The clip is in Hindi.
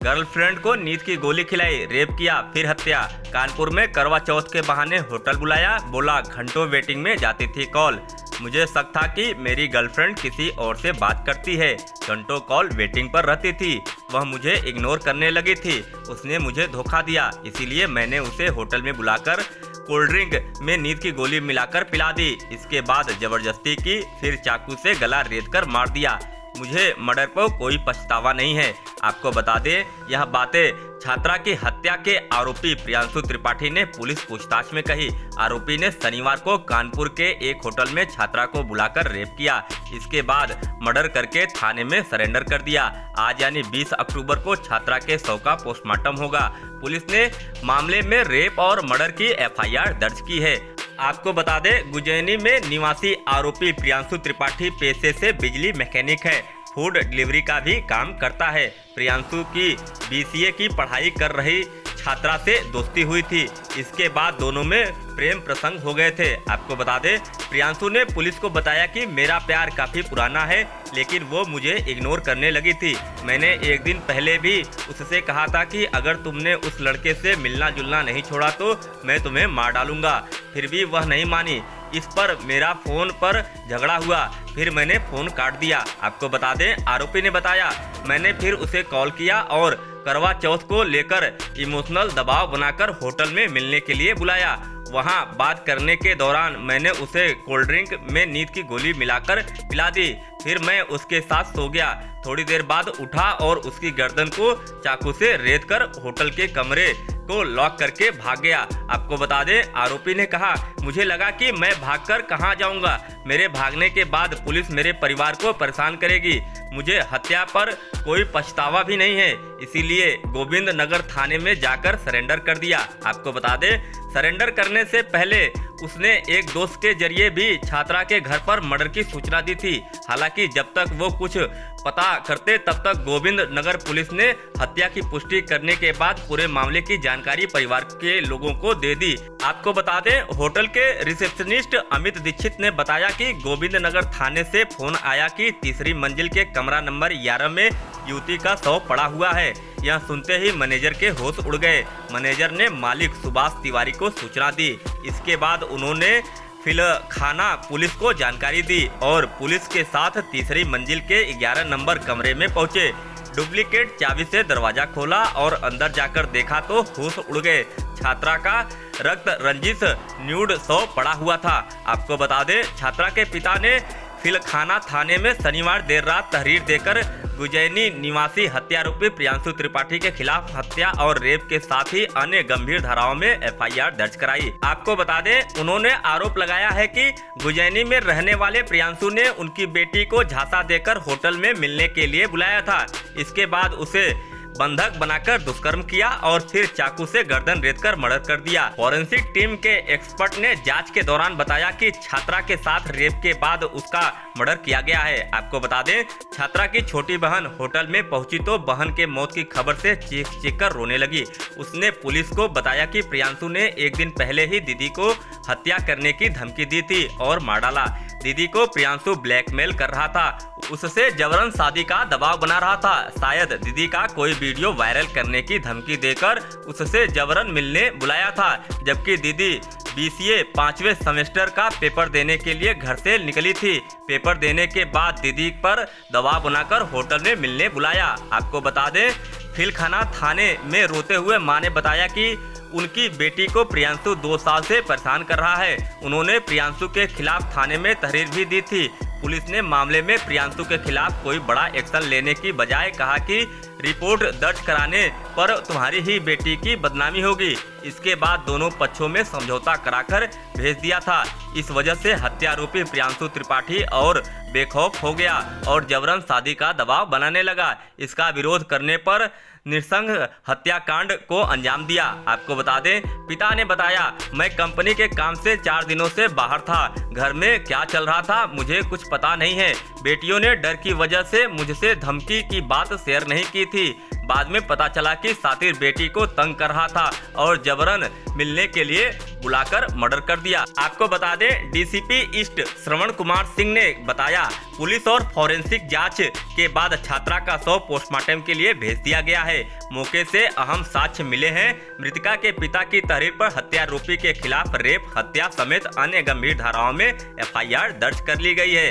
गर्लफ्रेंड को नींद की गोली खिलाई, रेप किया, फिर हत्या। कानपुर में करवा चौथ के बहाने होटल बुलाया, बोला घंटों वेटिंग में जाती थी कॉल। मुझे शक था कि मेरी गर्लफ्रेंड किसी और से बात करती है। घंटों कॉल वेटिंग पर रहती थी। वह मुझे इग्नोर करने लगी थी। उसने मुझे धोखा दिया, इसीलिए मैंने उसे होटल में बुलाकर कोल्ड ड्रिंक में नींद की गोली मिलाकर पिला दी। इसके बाद जबरदस्ती की, फिर चाकू से गला रेत कर मार दिया। मुझे मर्डर पर कोई पछतावा नहीं है। आपको बता दें, यह बातें छात्रा की हत्या के आरोपी प्रियांशु त्रिपाठी ने पुलिस पूछताछ में कही। आरोपी ने शनिवार को कानपुर के एक होटल में छात्रा को बुलाकर रेप किया। इसके बाद मर्डर करके थाने में सरेंडर कर दिया। आज यानी 20 अक्टूबर को छात्रा के शव का पोस्टमार्टम होगा। पुलिस ने मामले में रेप और मर्डर की एफआईआर दर्ज की है। आपको बता दें, गुजैनी में निवासी आरोपी प्रियांशु त्रिपाठी पेशे से बिजली मैकेनिक है। फूड डिलीवरी का भी काम करता है। प्रियांशु की बीसीए की पढ़ाई कर रही छात्रा से दोस्ती हुई थी। इसके बाद दोनों में प्रेम प्रसंग हो गए थे। आपको बता दें, प्रियांशु ने पुलिस को बताया कि मेरा प्यार काफ़ी पुराना है, लेकिन वो मुझे इग्नोर करने लगी थी। मैंने एक दिन पहले भी उससे कहा था कि अगर तुमने उस लड़के से मिलना जुलना नहीं छोड़ा तो मैं तुम्हें मार डालूंगा। फिर भी वह नहीं मानी। इस पर मेरा फ़ोन पर झगड़ा हुआ, फिर मैंने फ़ोन काट दिया। आपको बता दें, आरोपी ने बताया, मैंने फिर उसे कॉल किया और करवा चौथ को लेकर इमोशनल दबाव बनाकर होटल में मिलने के लिए बुलाया। वहां बात करने के दौरान मैंने उसे कोल्ड ड्रिंक में नींद की गोली मिलाकर पिला दी। फिर मैं उसके साथ सो गया। थोड़ी देर बाद उठा और उसकी गर्दन को चाकू से रेत कर होटल के कमरे को लॉक करके भाग गया। आपको बता दें, आरोपी ने कहा, मुझे लगा कि मैं भागकर कहां जाऊंगा। मेरे भागने के बाद पुलिस मेरे परिवार को परेशान करेगी। मुझे हत्या पर कोई पछतावा भी नहीं है, इसीलिए गोविंद नगर थाने में जाकर सरेंडर कर दिया। आपको बता दें, सरेंडर करने से पहले उसने एक दोस्त के जरिए भी छात्रा के घर पर मर्डर की सूचना दी थी। हालांकि जब तक वो कुछ पता करते तब तक गोविंद नगर पुलिस ने हत्या की पुष्टि करने के बाद पूरे मामले की जानकारी परिवार के लोगों को दे दी। आपको बता दें, होटल के रिसेप्शनिस्ट अमित दीक्षित ने बताया कि गोविंद नगर थाने से फोन आया कि तीसरी मंजिल के कमरा नंबर 11 में युवती का शव पड़ा हुआ है। यह सुनते ही मैनेजर के होश उड़ गए। मैनेजर ने मालिक सुभाष तिवारी को सूचना दी। इसके बाद उन्होंने फिलखाना पुलिस को जानकारी दी और पुलिस के साथ तीसरी मंजिल के 11 नंबर कमरे में पहुंचे। डुप्लीकेट चाबी से दरवाजा खोला और अंदर जाकर देखा तो होश उड़ गए। छात्रा का रक्त रंजित न्यूड शव पड़ा हुआ था। आपको बता दें, छात्रा के पिता ने फिलखाना थाने में शनिवार देर रात तहरीर देकर गुजैनी निवासी हत्यारोपी प्रियांशु त्रिपाठी के खिलाफ हत्या और रेप के साथ ही अन्य गंभीर धाराओं में एफआईआर दर्ज कराई। आपको बता दें, उन्होंने आरोप लगाया है कि गुजैनी में रहने वाले प्रियांशु ने उनकी बेटी को झांसा देकर होटल में मिलने के लिए बुलाया था। इसके बाद उसे बंधक बनाकर दुष्कर्म किया और फिर चाकू से गर्दन रेतकर मर्डर कर दिया। फॉरेंसिक टीम के एक्सपर्ट ने जांच के दौरान बताया कि छात्रा के साथ रेप के बाद उसका मर्डर किया गया है। आपको बता दें, छात्रा की छोटी बहन होटल में पहुंची तो बहन के मौत की खबर से चीख चीख कर रोने लगी। उसने पुलिस को बताया कि प्रियांशु ने एक दिन पहले ही दीदी को हत्या करने की धमकी दी थी और मार डाला। दीदी को प्रियांशु ब्लैकमेल कर रहा था, उससे जबरन शादी का दबाव बना रहा था। शायद दीदी का कोई वीडियो वायरल करने की धमकी देकर उससे जबरन मिलने बुलाया था। जबकि दीदी बीसीए 5वें सेमेस्टर का पेपर देने के लिए घर से निकली थी। पेपर देने के बाद दीदी पर दबाव बनाकर होटल में मिलने बुलाया। आपको बता दें, फिलखाना थाने में रोते हुए मां ने बताया कि उनकी बेटी को प्रियांशु 2 साल से परेशान कर रहा है। उन्होंने प्रियांशु के खिलाफ थाने में तहरीर भी दी थी। पुलिस ने मामले में प्रियांशु के खिलाफ कोई बड़ा एक्शन लेने की बजाय कहा कि रिपोर्ट दर्ज कराने पर तुम्हारी ही बेटी की बदनामी होगी। इसके बाद दोनों पक्षों में समझौता कराकर भेज दिया था। इस वजह से हत्यारोपी प्रियांशु त्रिपाठी और बेखौफ हो गया और जबरन शादी का दबाव बनाने लगा। इसका विरोध करने पर नृशंस हत्याकांड को अंजाम दिया। आपको बता दें, पिता ने बताया, मैं कंपनी के काम से 4 दिनों से बाहर था। घर में क्या चल रहा था मुझे कुछ पता नहीं है। बेटियों ने डर की वजह से मुझसे धमकी की बात शेयर नहीं की थी। बाद में पता चला कि सातिर बेटी को तंग कर रहा था और जबरन मिलने के लिए बुलाकर मर्डर कर दिया। आपको बता दें, डीसीपी ईस्ट श्रवण कुमार सिंह ने बताया, पुलिस और फॉरेंसिक जांच के बाद छात्रा का शव पोस्टमार्टम के लिए भेज दिया गया है। मौके से अहम साक्ष्य मिले हैं। मृतका के पिता की तहरीर पर हत्यारोपी के खिलाफ रेप, हत्या समेत अन्य गंभीर धाराओं में एफआईआर दर्ज कर ली गई है।